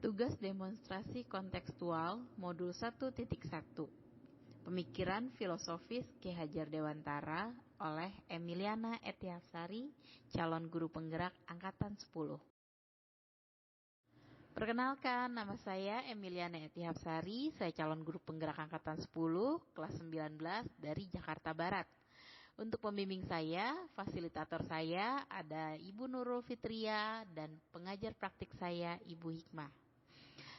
Tugas demonstrasi kontekstual modul 1.1 Pemikiran filosofis Ki Hajar Dewantara oleh Emiliana Etiafsari, calon guru penggerak angkatan 10. Perkenalkan, nama saya Emiliana Etiafsari, saya calon guru penggerak angkatan 10, kelas 19 dari Jakarta Barat. Untuk pembimbing saya, fasilitator saya ada Ibu Nurul Fitria dan pengajar praktik saya Ibu Hikmah.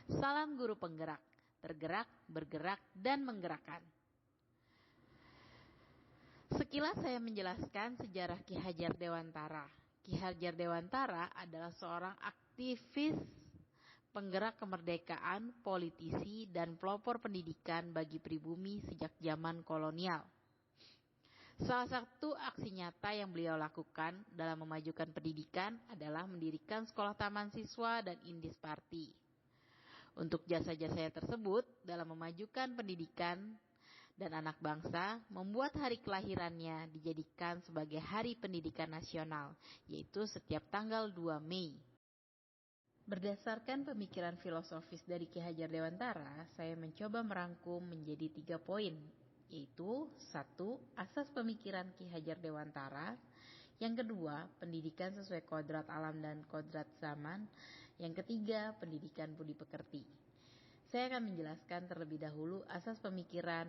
Salam guru penggerak, tergerak, bergerak, dan menggerakkan. Sekilas saya menjelaskan sejarah Ki Hajar Dewantara. Ki Hajar Dewantara adalah seorang aktivis penggerak kemerdekaan, politisi, dan pelopor pendidikan bagi pribumi sejak zaman kolonial. Salah satu aksi nyata yang beliau lakukan dalam memajukan pendidikan adalah mendirikan sekolah taman siswa dan Indis Party. Untuk jasa-jasanya tersebut dalam memajukan pendidikan dan anak bangsa, membuat hari kelahirannya dijadikan sebagai Hari Pendidikan Nasional, yaitu setiap tanggal 2 Mei. Berdasarkan pemikiran filosofis dari Ki Hajar Dewantara, saya mencoba merangkum menjadi 3 poin, yaitu 1. Asas pemikiran Ki Hajar Dewantara. Yang kedua, pendidikan sesuai kodrat alam dan kodrat zaman. Yang ketiga, pendidikan budi pekerti. Saya akan menjelaskan terlebih dahulu asas pemikiran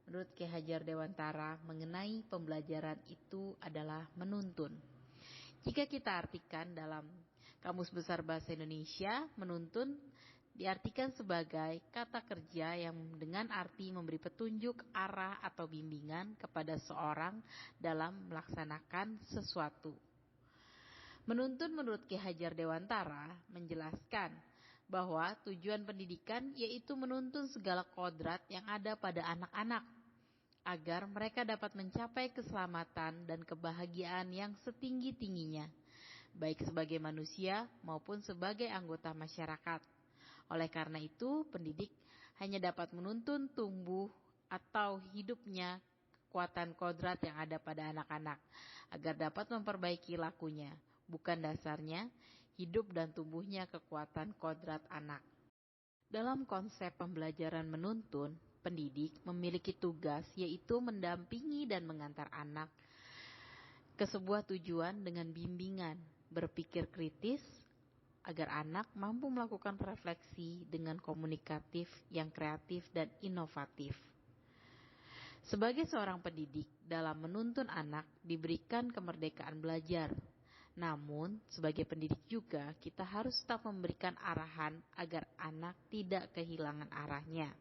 menurut Ki Hajar Dewantara mengenai pembelajaran itu adalah menuntun. Jika kita artikan dalam Kamus Besar Bahasa Indonesia, menuntun diartikan sebagai kata kerja yang dengan arti memberi petunjuk, arah, atau bimbingan kepada seorang dalam melaksanakan sesuatu. Menuntun menurut Ki Hajar Dewantara menjelaskan bahwa tujuan pendidikan yaitu menuntun segala kodrat yang ada pada anak-anak agar mereka dapat mencapai keselamatan dan kebahagiaan yang setinggi-tingginya, baik sebagai manusia maupun sebagai anggota masyarakat. Oleh karena itu, pendidik hanya dapat menuntun tumbuh atau hidupnya kekuatan kodrat yang ada pada anak-anak, agar dapat memperbaiki lakunya, bukan dasarnya hidup dan tumbuhnya kekuatan kodrat anak. Dalam konsep pembelajaran menuntun, pendidik memiliki tugas yaitu mendampingi dan mengantar anak ke sebuah tujuan dengan bimbingan, berpikir kritis, agar anak mampu melakukan refleksi dengan komunikatif yang kreatif dan inovatif. Sebagai seorang pendidik, dalam menuntun anak diberikan kemerdekaan belajar. Namun, sebagai pendidik juga kita harus tetap memberikan arahan agar anak tidak kehilangan arahnya.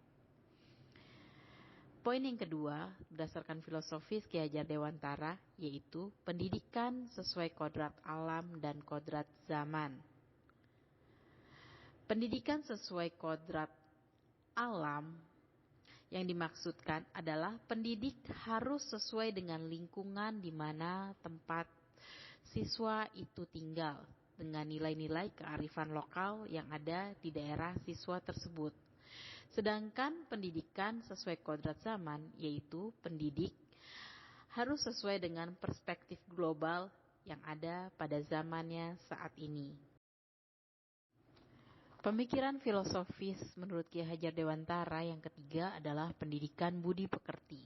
Poin yang kedua, berdasarkan filosofis Ki Hajar Dewantara, yaitu pendidikan sesuai kodrat alam dan kodrat zaman. Pendidikan sesuai kodrat alam yang dimaksudkan adalah pendidik harus sesuai dengan lingkungan di mana tempat siswa itu tinggal, dengan nilai-nilai kearifan lokal yang ada di daerah siswa tersebut. Sedangkan pendidikan sesuai kodrat zaman, yaitu pendidik harus sesuai dengan perspektif global yang ada pada zamannya saat ini. Pemikiran filosofis menurut Ki Hajar Dewantara yang ketiga adalah pendidikan budi pekerti.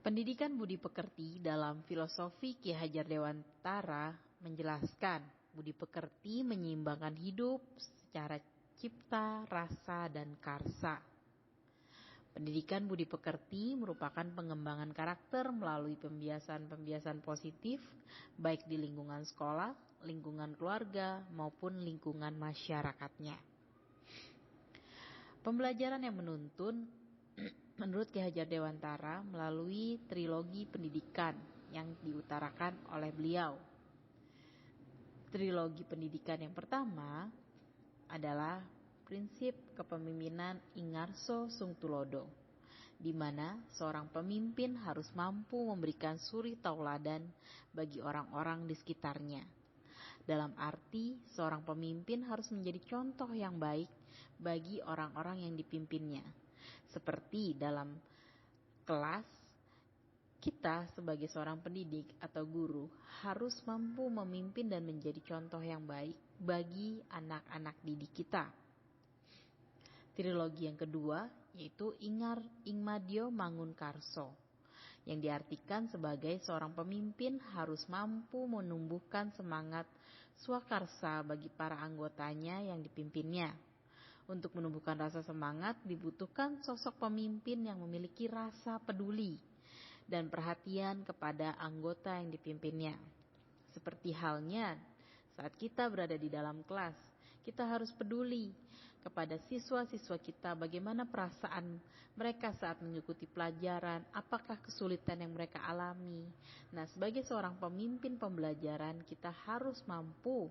Pendidikan budi pekerti dalam filosofi Ki Hajar Dewantara menjelaskan budi pekerti menyeimbangkan hidup secara cipta, rasa, dan karsa. Pendidikan budi pekerti merupakan pengembangan karakter melalui pembiasan-pembiasan positif, baik di lingkungan sekolah, lingkungan keluarga, maupun lingkungan masyarakatnya. Pembelajaran yang menuntun menurut Ki Hajar Dewantara melalui trilogi pendidikan yang diutarakan oleh beliau. Trilogi pendidikan yang pertama adalah prinsip kepemimpinan Ingarso Sungtulodo, di mana seorang pemimpin harus mampu memberikan suri tauladan bagi orang-orang di sekitarnya. Dalam arti, seorang pemimpin harus menjadi contoh yang baik bagi orang-orang yang dipimpinnya. Seperti dalam kelas, Kita sebagai seorang pendidik atau guru harus mampu memimpin dan menjadi contoh yang baik bagi anak-anak didik kita. Trilogi yang kedua yaitu Ingmadio Mangunkarso, yang diartikan sebagai seorang pemimpin harus mampu menumbuhkan semangat swakarsa bagi para anggotanya yang dipimpinnya. Untuk menumbuhkan rasa semangat dibutuhkan sosok pemimpin yang memiliki rasa peduli dan perhatian kepada anggota yang dipimpinnya. Seperti halnya saat kita berada di dalam kelas, kita harus peduli kepada siswa-siswa kita bagaimana perasaan mereka saat mengikuti pelajaran, apakah kesulitan yang mereka alami. Nah, sebagai seorang pemimpin pembelajaran, kita harus mampu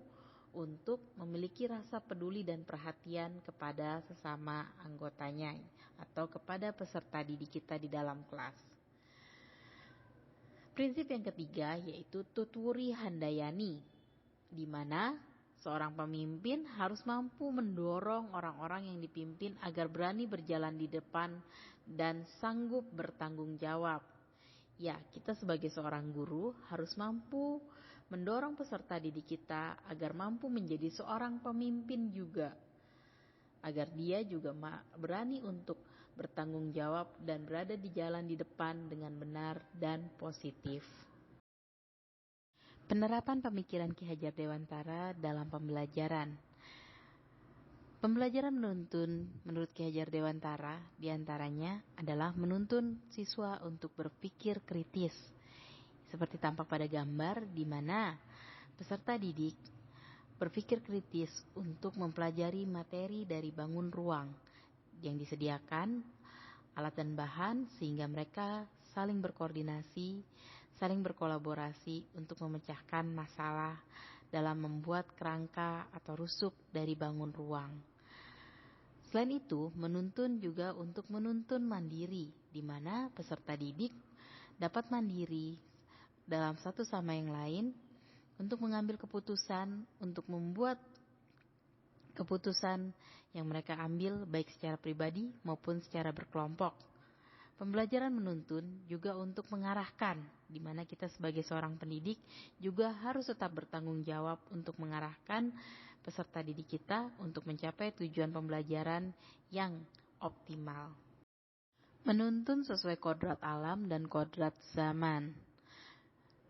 untuk memiliki rasa peduli dan perhatian kepada sesama anggotanya atau kepada peserta didik kita di dalam kelas. Prinsip yang ketiga yaitu Tutwuri Handayani, di mana seorang pemimpin harus mampu mendorong orang-orang yang dipimpin agar berani berjalan di depan dan sanggup bertanggung jawab. Ya, kita sebagai seorang guru harus mampu mendorong peserta didik kita agar mampu menjadi seorang pemimpin juga, agar dia juga berani untuk bertanggung jawab dan berada di jalan di depan dengan benar dan positif. Penerapan pemikiran Ki Hajar Dewantara dalam pembelajaran. Pembelajaran menuntun menurut Ki Hajar Dewantara diantaranya adalah menuntun siswa untuk berpikir kritis, seperti tampak pada gambar di mana peserta didik berpikir kritis untuk mempelajari materi dari bangun ruang yang disediakan, alat dan bahan, sehingga mereka saling berkoordinasi, saling berkolaborasi untuk memecahkan masalah dalam membuat kerangka atau rusuk dari bangun ruang. Selain itu, menuntun juga untuk menuntun mandiri, di mana peserta didik dapat mandiri dalam satu sama yang lain untuk mengambil keputusan, untuk membuat keputusan yang mereka ambil baik secara pribadi maupun secara berkelompok. Pembelajaran menuntun juga untuk mengarahkan, di mana kita sebagai seorang pendidik juga harus tetap bertanggung jawab untuk mengarahkan peserta didik kita untuk mencapai tujuan pembelajaran yang optimal. Menuntun sesuai kodrat alam dan kodrat zaman.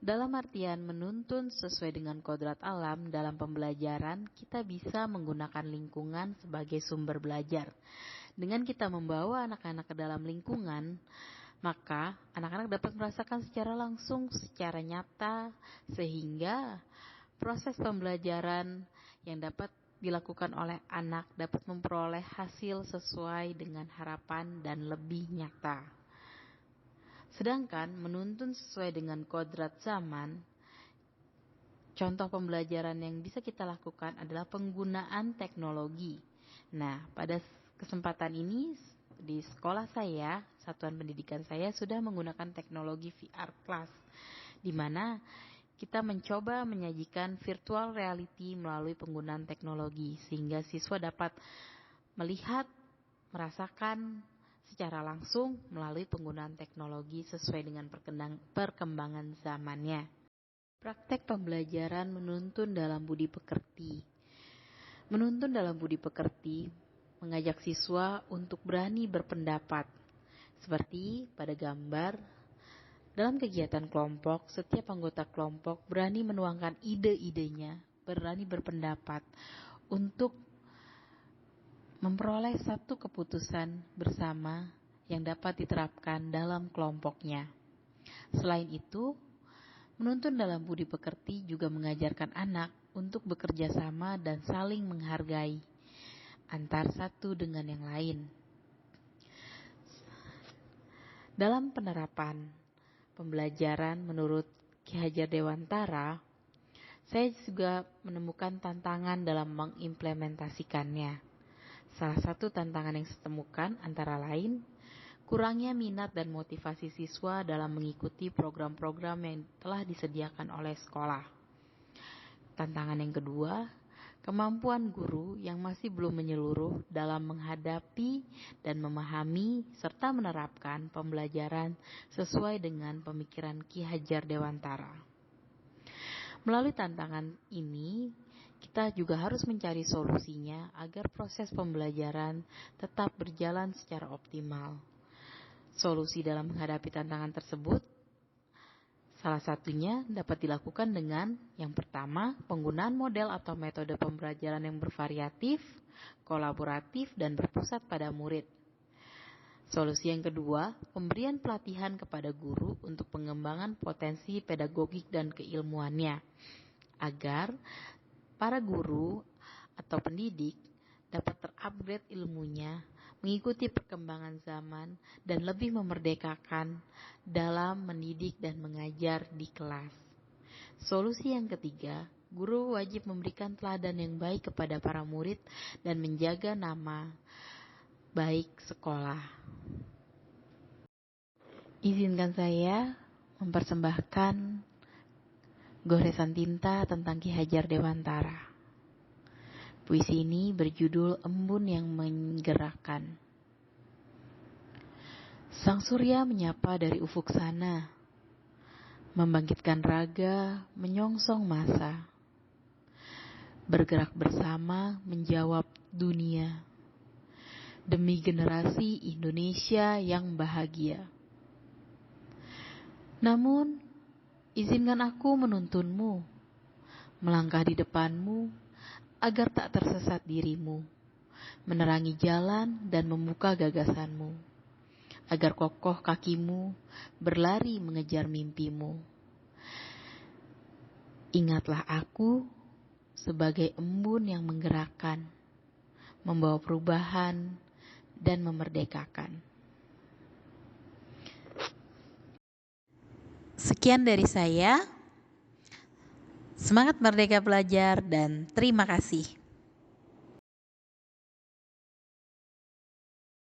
Dalam artian menuntun sesuai dengan kodrat alam dalam pembelajaran, kita bisa menggunakan lingkungan sebagai sumber belajar. Dengan kita membawa anak-anak ke dalam lingkungan, maka anak-anak dapat merasakan secara langsung, secara nyata, sehingga proses pembelajaran yang dapat dilakukan oleh anak dapat memperoleh hasil sesuai dengan harapan dan lebih nyata. Sedangkan menuntun sesuai dengan kodrat zaman, contoh pembelajaran yang bisa kita lakukan adalah penggunaan teknologi. Nah, pada kesempatan ini di sekolah saya, satuan pendidikan saya sudah menggunakan teknologi VR Class, di mana kita mencoba menyajikan virtual reality melalui penggunaan teknologi, sehingga siswa dapat melihat, merasakan secara langsung melalui penggunaan teknologi sesuai dengan perkembangan zamannya. Praktek pembelajaran menuntun dalam budi pekerti. Menuntun dalam budi pekerti mengajak siswa untuk berani berpendapat. Seperti pada gambar, dalam kegiatan kelompok, setiap anggota kelompok berani menuangkan ide-idenya, berani berpendapat untuk memperoleh satu keputusan bersama yang dapat diterapkan dalam kelompoknya. Selain itu, menuntun dalam budi pekerti juga mengajarkan anak untuk bekerja sama dan saling menghargai antar satu dengan yang lain. Dalam penerapan pembelajaran menurut Ki Hajar Dewantara, saya juga menemukan tantangan dalam mengimplementasikannya. Salah satu tantangan yang saya temukan antara lain, kurangnya minat dan motivasi siswa dalam mengikuti program-program yang telah disediakan oleh sekolah. Tantangan yang kedua, kemampuan guru yang masih belum menyeluruh dalam menghadapi dan memahami serta menerapkan pembelajaran sesuai dengan pemikiran Ki Hajar Dewantara. Melalui tantangan ini, kita juga harus mencari solusinya agar proses pembelajaran tetap berjalan secara optimal. Solusi dalam menghadapi tantangan tersebut salah satunya dapat dilakukan dengan yang pertama, penggunaan model atau metode pembelajaran yang bervariatif, kolaboratif, dan berpusat pada murid. Solusi yang kedua, pemberian pelatihan kepada guru untuk pengembangan potensi pedagogik dan keilmuannya, agar para guru atau pendidik dapat terupgrade ilmunya, mengikuti perkembangan zaman, dan lebih memerdekakan dalam mendidik dan mengajar di kelas. Solusi yang ketiga, guru wajib memberikan teladan yang baik kepada para murid dan menjaga nama baik sekolah. Izinkan saya mempersembahkan goresan tinta tentang Ki Hajar Dewantara. Puisi ini berjudul Embun yang Menggerakkan. Sang surya menyapa dari ufuk sana, membangkitkan raga, menyongsong masa. Bergerak bersama menjawab dunia, demi generasi Indonesia yang bahagia. Namun, izinkan aku menuntunmu, melangkah di depanmu, agar tak tersesat dirimu, menerangi jalan dan membuka gagasanmu, agar kokoh kakimu berlari mengejar mimpimu. Ingatlah aku sebagai embun yang menggerakkan, membawa perubahan dan memerdekakan. Sekian dari saya. Semangat merdeka belajar dan terima kasih.